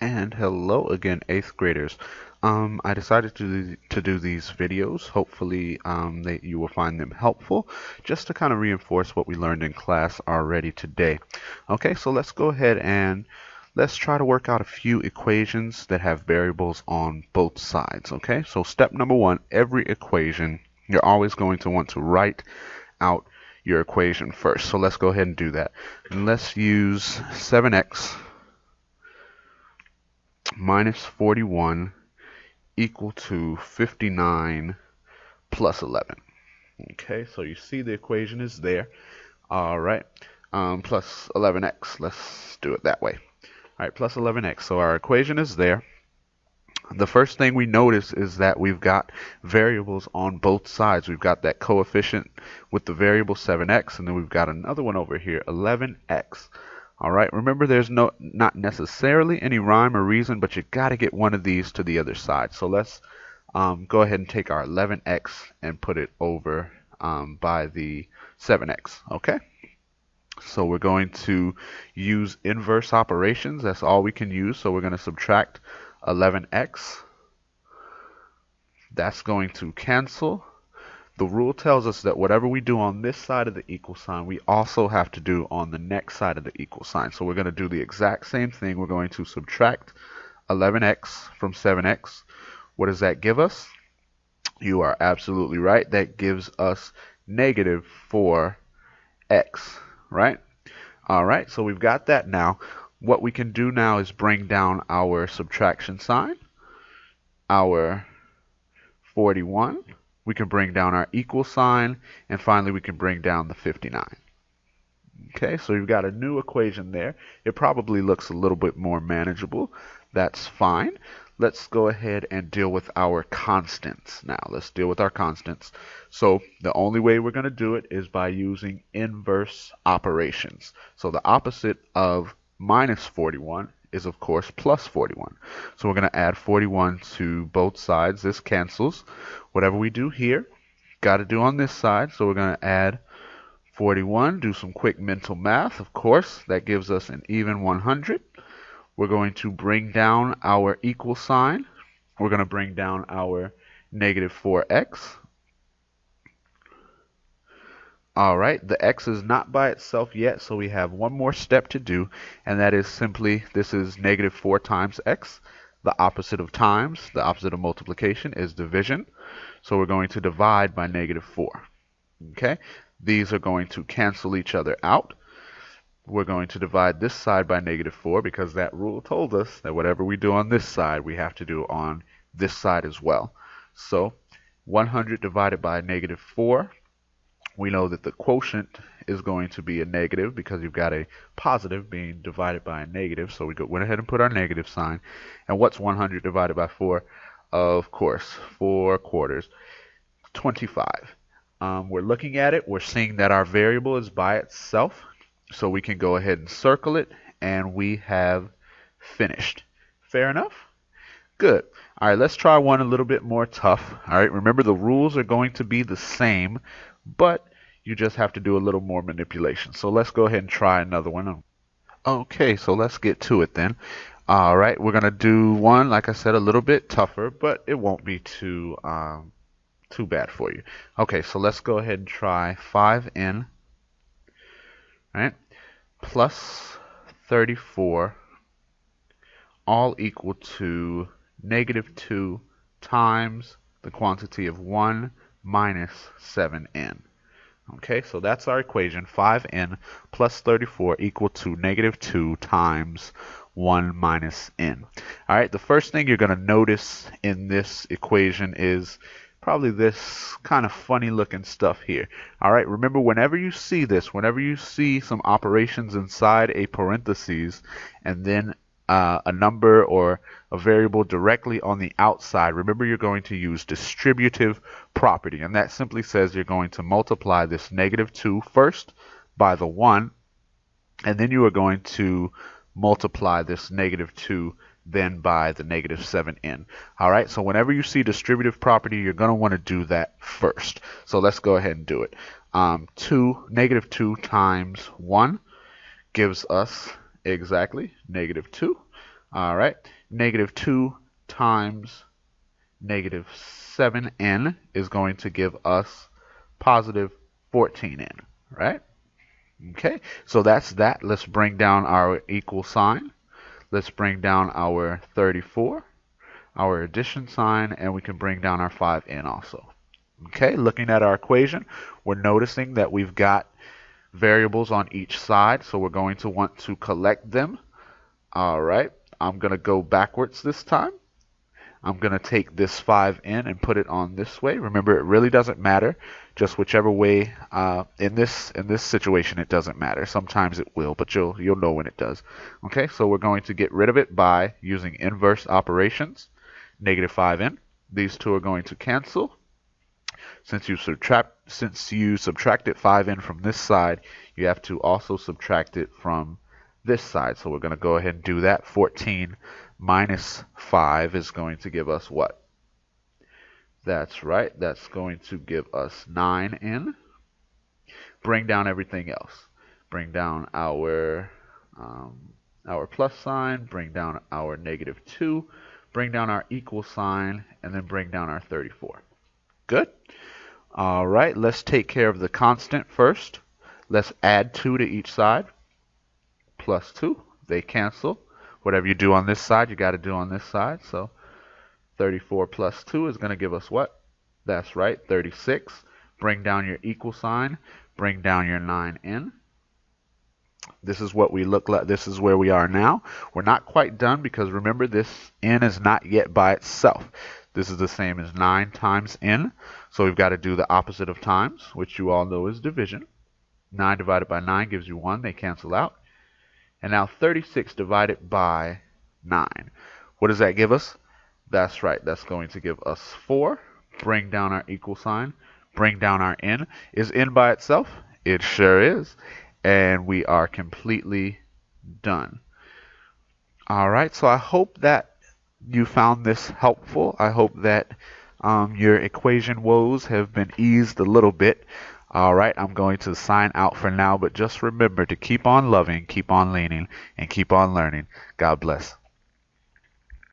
And hello again, eighth graders. I decided to do these videos. Hopefully, that you will find them helpful, just to kind of reinforce what we learned in class already today. Okay, so let's go ahead and let's try to work out a few equations that have variables on both sides. Okay, so step number one, every equation, you're always going to want to write out your equation first. So let's go ahead and do that. And let's use 7x minus 41 equal to 59 plus 11. Okay, so you see the equation is there. All right, plus 11x. Let's do it that way. All right, plus 11x. So our equation is there. The first thing we notice is that we've got variables on both sides. We've got that coefficient with the variable 7x, and then we've got another one over here, 11x. All right, remember there's not necessarily any rhyme or reason, but you got to get one of these to the other side. So let's go ahead and take our 11x and put it over by the 7x. Okay, so we're going to use inverse operations. That's all we can use. So we're going to subtract 11x. That's going to cancel. The rule tells us that whatever we do on this side of the equal sign, we also have to do on the next side of the equal sign. So we're going to do the exact same thing. We're going to subtract 11x from 7x. What does that give us? You are absolutely right. That gives us negative 4x, right? All right, so we've got that now. What we can do now is bring down our subtraction sign, our 41. We can bring down our equal sign, and finally we can bring down the 59. Okay, so you've got a new equation there. It probably looks a little bit more manageable. That's fine. Let's go ahead and deal with our constants now. Let's deal with our constants. So the only way we're going to do it is by using inverse operations. So the opposite of minus 41 is, of course, plus 41. So we're going to add 41 to both sides. This cancels. Whatever we do here, got to do on this side. So we're going to add 41, do some quick mental math. Of course, that gives us an even 100. We're going to bring down our equal sign. We're going to bring down our negative 4x. All right, the x is not by itself yet, so we have one more step to do, and that is simply, this is negative 4 times x. The opposite of times, the opposite of multiplication is division. So we're going to divide by negative 4. Okay, these are going to cancel each other out. We're going to divide this side by negative 4 because that rule told us that whatever we do on this side, we have to do on this side as well. So 100 divided by negative 4, we know that the quotient is going to be a negative because you've got a positive being divided by a negative. So we went ahead and put our negative sign. And what's 100 divided by 4? Of course, 4 quarters, 25. We're looking at it. We're seeing that our variable is by itself. So we can go ahead and circle it, and we have finished. Fair enough? Good. All right, let's try one a little bit more tough. All right, remember the rules are going to be the same, but you just have to do a little more manipulation. So let's go ahead and try another one. Okay, so let's get to it then. All right, we're going to do one, like I said, a little bit tougher, but it won't be too bad for you. Okay, so let's go ahead and try 5n, right, plus 34 all equal to negative 2 times the quantity of 1 minus 7n. Okay, so that's our equation, 5n plus 34 equal to negative 2 times 1 minus n. All right, the first thing you're going to notice in this equation is probably this kind of funny looking stuff here. All right, remember whenever you see this, whenever you see some operations inside a parentheses and then a number or a variable directly on the outside, remember you're going to use distributive property, and that simply says you're going to multiply this negative 2 first by the 1, and then you are going to multiply this negative 2 then by the negative 7n. All right, so whenever you see distributive property, you're going to want to do that first. So let's go ahead and do it. Negative 2 times 1 gives us exactly negative 2. All right. Negative 2 times negative 7n is going to give us positive 14n, right? Okay, so that's that. Let's bring down our equal sign. Let's bring down our 34, our addition sign, and we can bring down our 5n also. Okay, looking at our equation, we're noticing that we've got variables on each side, so we're going to want to collect them. All right, I'm going to go backwards this time. I'm going to take this 5n and put it on this way. Remember, it really doesn't matter. Just whichever way. In this situation, it doesn't matter. Sometimes it will, but you'll know when it does. Okay, so we're going to get rid of it by using inverse operations. Negative 5n. These two are going to cancel. Since you subtracted 5n from this side, you have to also subtract it from this side. So we're going to go ahead and do that. 14 minus 5 is going to give us what? That's right. That's going to give us 9n. Bring down everything else. Bring down our plus sign. Bring down our negative 2. Bring down our equal sign. And then bring down our 34. Good. All right. Let's take care of the constant first. Let's add 2 to each side. Plus 2. They cancel. Whatever you do on this side, you got to do on this side. So 34 plus 2 is going to give us what? That's right, 36. Bring down your equal sign. Bring down your 9n. This is what we look like. This is where we are now. We're not quite done because remember, this n is not yet by itself. This is the same as 9 times n. So we've got to do the opposite of times, which you all know is division. 9 divided by 9 gives you 1. They cancel out. And now 36 divided by 9. What does that give us? That's right. That's going to give us 4. Bring down our equal sign. Bring down our n. Is n by itself? It sure is. And we are completely done. All right. So I hope that you found this helpful. I hope that your equation woes have been eased a little bit. All right, I'm going to sign out for now, but just remember to keep on loving, keep on leaning, and keep on learning. God bless.